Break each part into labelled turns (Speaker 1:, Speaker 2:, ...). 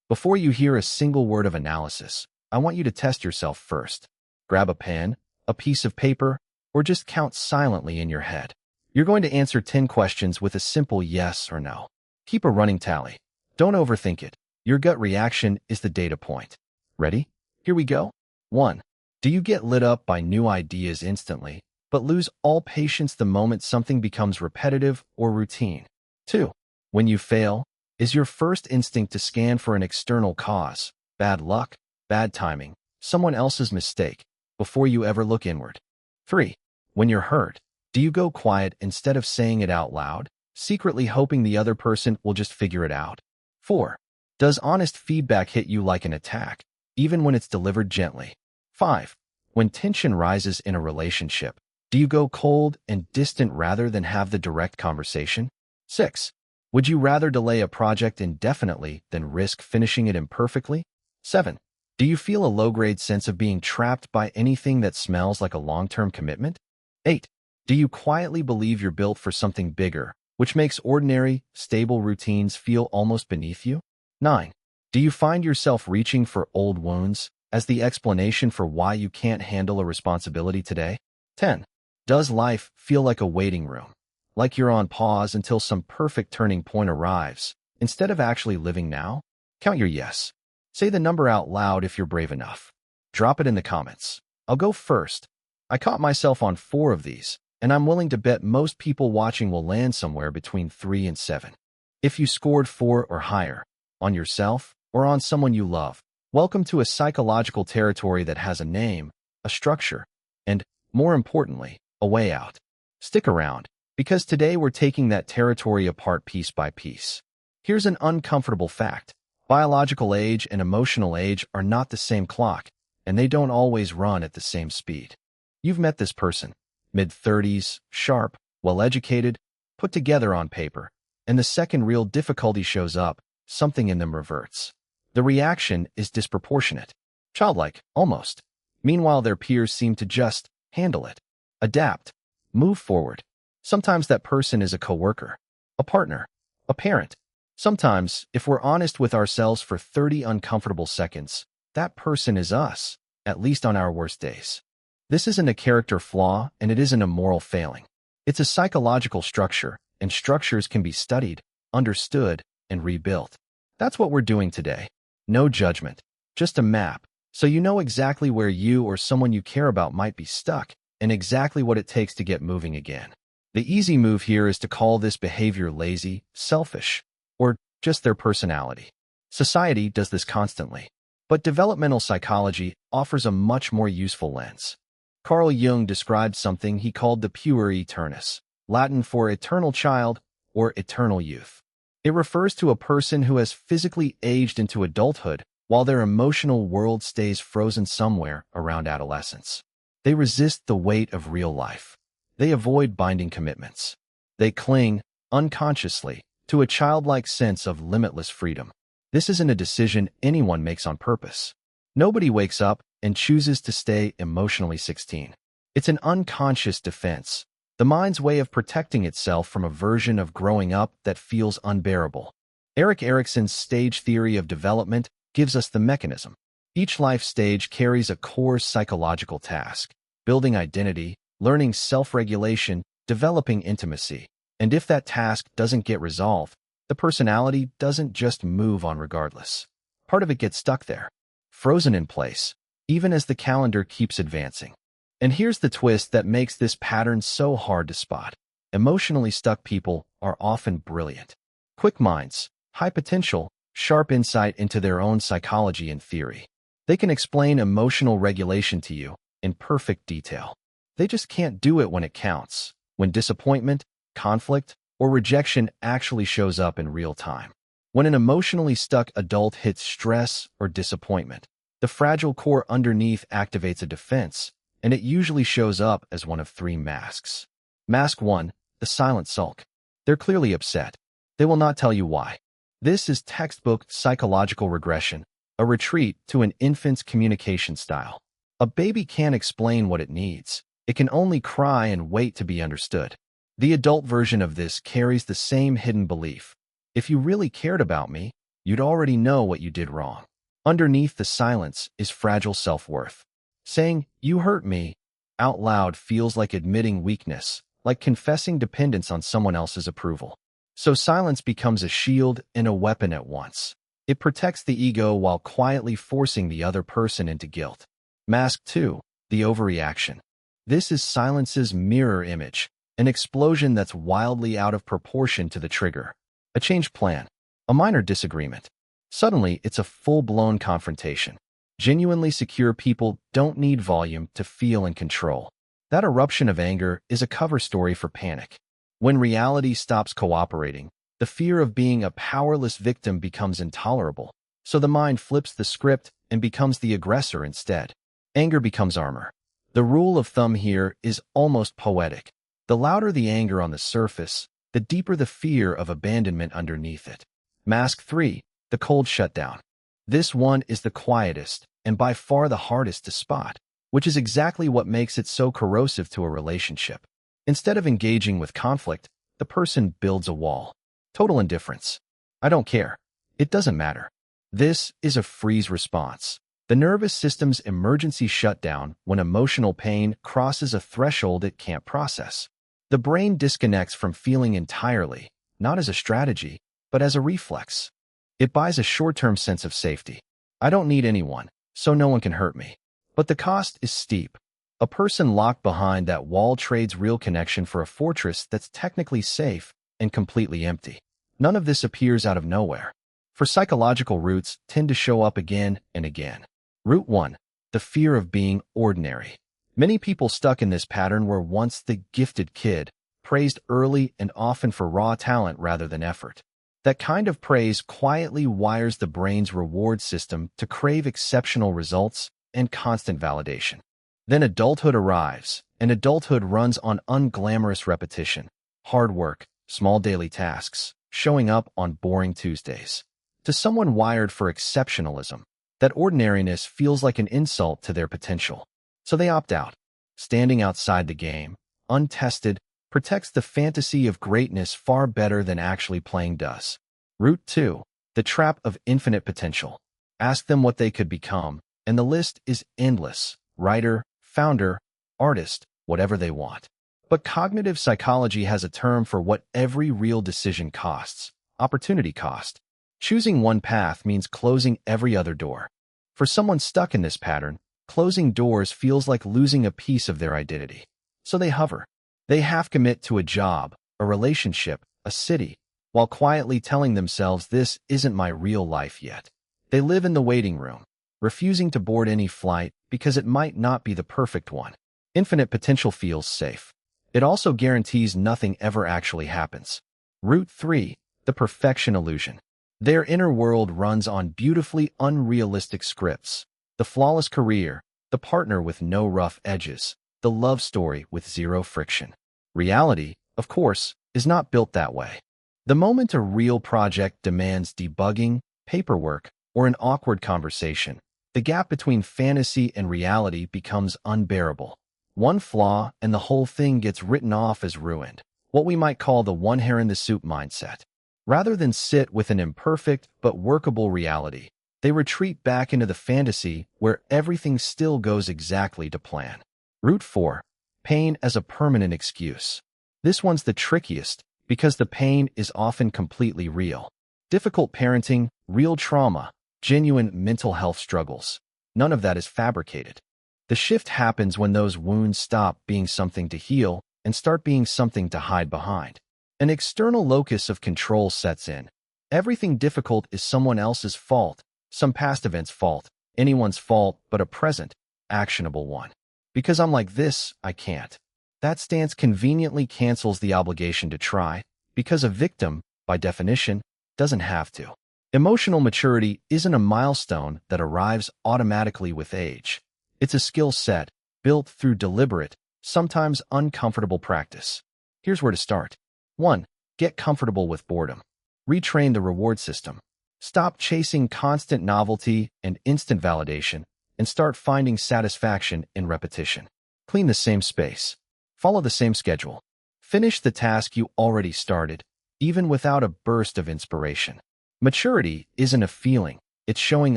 Speaker 1: Before you hear a single word of analysis, I want you to test yourself first. Grab a pen, a piece of paper, or just count silently in your head. You're going to answer 10 questions with a simple yes or no. Keep a running tally. Don't overthink it. Your gut reaction is the data point. Ready? Here we go. 1. Do you get lit up by new ideas instantly, but lose all patience the moment something becomes repetitive or routine? 2. When you fail, is your first instinct to scan for an external cause, bad luck, bad timing, someone else's mistake, before you ever look inward? 3. When you're hurt, do you go quiet instead of saying it out loud, secretly hoping the other person will just figure it out? 4. Does honest feedback hit you like an attack, even when it's delivered gently? 5. When tension rises in a relationship, do you go cold and distant rather than have the direct conversation? 6. Would you rather delay a project indefinitely than risk finishing it imperfectly? 7. Do you feel a low-grade sense of being trapped by anything that smells like a long-term commitment? 8. Do you quietly believe you're built for something bigger, which makes ordinary, stable routines feel almost beneath you? 9. Do you find yourself reaching for old wounds as the explanation for why you can't handle a responsibility today? 10. Does life feel like a waiting room, like you're on pause until some perfect turning point arrives, instead of actually living now? Count your yes. Say the number out loud if you're brave enough. Drop it in the comments. I'll go first. I caught myself on 4 of these, and I'm willing to bet most people watching will land somewhere between 3 and 7. If you scored 4 or higher, on yourself or on someone you love, welcome to a psychological territory that has a name, a structure, and, more importantly, a way out. Stick around, because today we're taking that territory apart piece by piece. Here's an uncomfortable fact. Biological age and emotional age are not the same clock, and they don't always run at the same speed. You've met this person, mid-30s, sharp, well-educated, put together on paper, and the second real difficulty shows up, something in them reverts. The reaction is disproportionate, childlike, almost. Meanwhile, their peers seem to just handle it, adapt, move forward. Sometimes that person is a coworker, a partner, a parent. Sometimes, if we're honest with ourselves for 30 uncomfortable seconds, that person is us, at least on our worst days. This isn't a character flaw, and it isn't a moral failing. It's a psychological structure, and structures can be studied, understood, and rebuilt. That's what we're doing today. No judgment, just a map, so you know exactly where you or someone you care about might be stuck, and exactly what it takes to get moving again. The easy move here is to call this behavior lazy, selfish, or just their personality. Society does this constantly, but developmental psychology offers a much more useful lens. Carl Jung described something he called the Puer Aeternus, Latin for eternal child or eternal youth. It refers to a person who has physically aged into adulthood while their emotional world stays frozen somewhere around adolescence. They resist the weight of real life. They avoid binding commitments. They cling, unconsciously, to a childlike sense of limitless freedom. This isn't a decision anyone makes on purpose. Nobody wakes up and chooses to stay emotionally 16. It's an unconscious defense, the mind's way of protecting itself from a version of growing up that feels unbearable. Erik Erikson's stage theory of development gives us the mechanism. Each life stage carries a core psychological task: building identity, learning self-regulation, developing intimacy. And if that task doesn't get resolved, the personality doesn't just move on regardless. Part of it gets stuck there, frozen in place, even as the calendar keeps advancing. And here's the twist that makes this pattern so hard to spot. Emotionally stuck people are often brilliant. Quick minds, high potential, sharp insight into their own psychology and theory. They can explain emotional regulation to you in perfect detail. They just can't do it when it counts, when disappointment, conflict, or rejection actually shows up in real time. When an emotionally stuck adult hits stress or disappointment, the fragile core underneath activates a defense, and it usually shows up as one of 3 masks. Mask 1, the silent sulk. They're clearly upset. They will not tell you why. This is textbook psychological regression, a retreat to an infant's communication style. A baby can't explain what it needs. It can only cry and wait to be understood. The adult version of this carries the same hidden belief. If you really cared about me, You'd already know what you did wrong. Underneath the silence is fragile self-worth. Saying, "You hurt me," out loud feels like admitting weakness, like confessing dependence on someone else's approval. So silence becomes a shield and a weapon at once. It protects the ego while quietly forcing the other person into guilt. Mask 2. The overreaction. This is silence's mirror image, an explosion that's wildly out of proportion to the trigger. A change plan. A minor disagreement. Suddenly, it's a full-blown confrontation. Genuinely secure people don't need volume to feel in control. That eruption of anger is a cover story for panic. When reality stops cooperating, the fear of being a powerless victim becomes intolerable, so the mind flips the script and becomes the aggressor instead. Anger becomes armor. The rule of thumb here is almost poetic. The louder the anger on the surface, the deeper the fear of abandonment underneath it. Mask 3. The cold shutdown. This one is the quietest and by far the hardest to spot, which is exactly what makes it so corrosive to a relationship. Instead of engaging with conflict, the person builds a wall. Total indifference. I don't care. It doesn't matter. This is a freeze response. The nervous system's emergency shutdown when emotional pain crosses a threshold it can't process. The brain disconnects from feeling entirely, not as a strategy, but as a reflex. It buys a short-term sense of safety. I don't need anyone, so no one can hurt me. But the cost is steep. A person locked behind that wall trades real connection for a fortress that's technically safe and completely empty. None of this appears out of nowhere. For psychological roots tend to show up again and again. Root 1. The fear of being ordinary. Many people stuck in this pattern were once the gifted kid, praised early and often for raw talent rather than effort. That kind of praise quietly wires the brain's reward system to crave exceptional results and constant validation. Then adulthood arrives, and adulthood runs on unglamorous repetition, hard work, small daily tasks, showing up on boring Tuesdays. To someone wired for exceptionalism, that ordinariness feels like an insult to their potential. So they opt out. Standing outside the game, untested, protects the fantasy of greatness far better than actually playing does. Root 2. The trap of infinite potential. Ask them what they could become, and the list is endless. Writer, founder, artist, whatever they want. But cognitive psychology has a term for what every real decision costs: opportunity cost. Choosing one path means closing every other door. For someone stuck in this pattern, closing doors feels like losing a piece of their identity. So they hover. They half commit to a job, a relationship, a city, while quietly telling themselves this isn't my real life yet. They live in the waiting room, refusing to board any flight because it might not be the perfect one. Infinite potential feels safe. It also guarantees nothing ever actually happens. Root 3. The perfection illusion. Their inner world runs on beautifully unrealistic scripts. The flawless career, the partner with no rough edges, the love story with zero friction. Reality, of course, is not built that way. The moment a real project demands debugging, paperwork, or an awkward conversation, the gap between fantasy and reality becomes unbearable. One flaw and the whole thing gets written off as ruined, what we might call the one hair in the soup mindset. Rather than sit with an imperfect but workable reality, they retreat back into the fantasy where everything still goes exactly to plan. Root 4. Pain as a permanent excuse. This one's the trickiest because the pain is often completely real. Difficult parenting, real trauma, genuine mental health struggles. None of that is fabricated. The shift happens when those wounds stop being something to heal and start being something to hide behind. An external locus of control sets in. Everything difficult is someone else's fault, some past event's fault, anyone's fault but a present, actionable one. Because I'm like this, I can't. That stance conveniently cancels the obligation to try, because a victim, by definition, doesn't have to. Emotional maturity isn't a milestone that arrives automatically with age. It's a skill set built through deliberate, sometimes uncomfortable practice. Here's where to start. 1. Get comfortable with boredom. Retrain the reward system. Stop chasing constant novelty and instant validation and start finding satisfaction in repetition. Clean the same space. Follow the same schedule. Finish the task you already started, even without a burst of inspiration. Maturity isn't a feeling. It's showing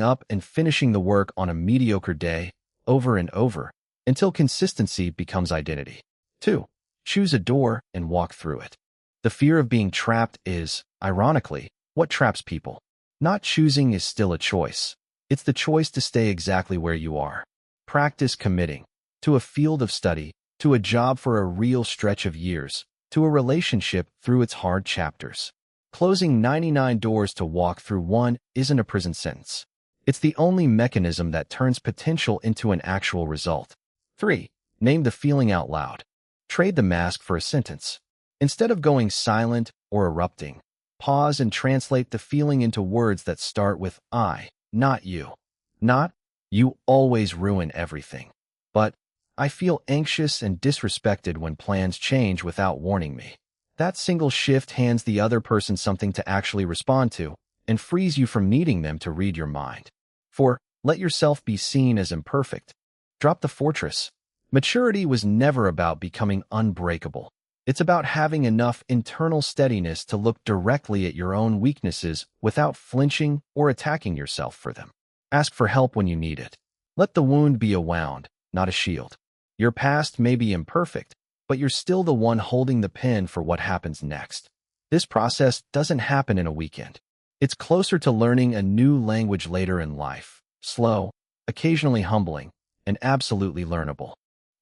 Speaker 1: up and finishing the work on a mediocre day over and over until consistency becomes identity. 2. Choose a door and walk through it. The fear of being trapped is, ironically, what traps people. Not choosing is still a choice. It's the choice to stay exactly where you are. Practice committing to a field of study, to a job for a real stretch of years, to a relationship through its hard chapters. Closing 99 doors to walk through one isn't a prison sentence. It's the only mechanism that turns potential into an actual result. 3. Name the feeling out loud. Trade the mask for a sentence. Instead of going silent or erupting, pause and translate the feeling into words that start with I, not you. Not, you always ruin everything. But, I feel anxious and disrespected when plans change without warning me. That single shift hands the other person something to actually respond to and frees you from needing them to read your mind. 4. Let yourself be seen as imperfect. Drop the fortress. Maturity was never about becoming unbreakable. It's about having enough internal steadiness to look directly at your own weaknesses without flinching or attacking yourself for them. Ask for help when you need it. Let the wound be a wound, not a shield. Your past may be imperfect, but you're still the one holding the pen for what happens next. This process doesn't happen in a weekend. It's closer to learning a new language later in life. Slow, occasionally humbling, and absolutely learnable.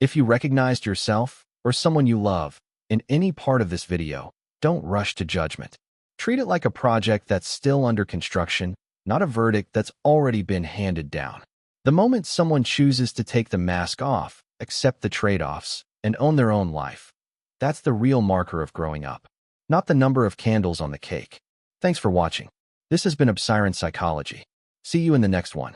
Speaker 1: If you recognized yourself or someone you love in any part of this video, don't rush to judgment. Treat it like a project that's still under construction, not a verdict that's already been handed down. The moment someone chooses to take the mask off, accept the trade-offs, and own their own life, that's the real marker of growing up, not the number of candles on the cake. Thanks for watching. This has been Obscyron Psychology. See you in the next one.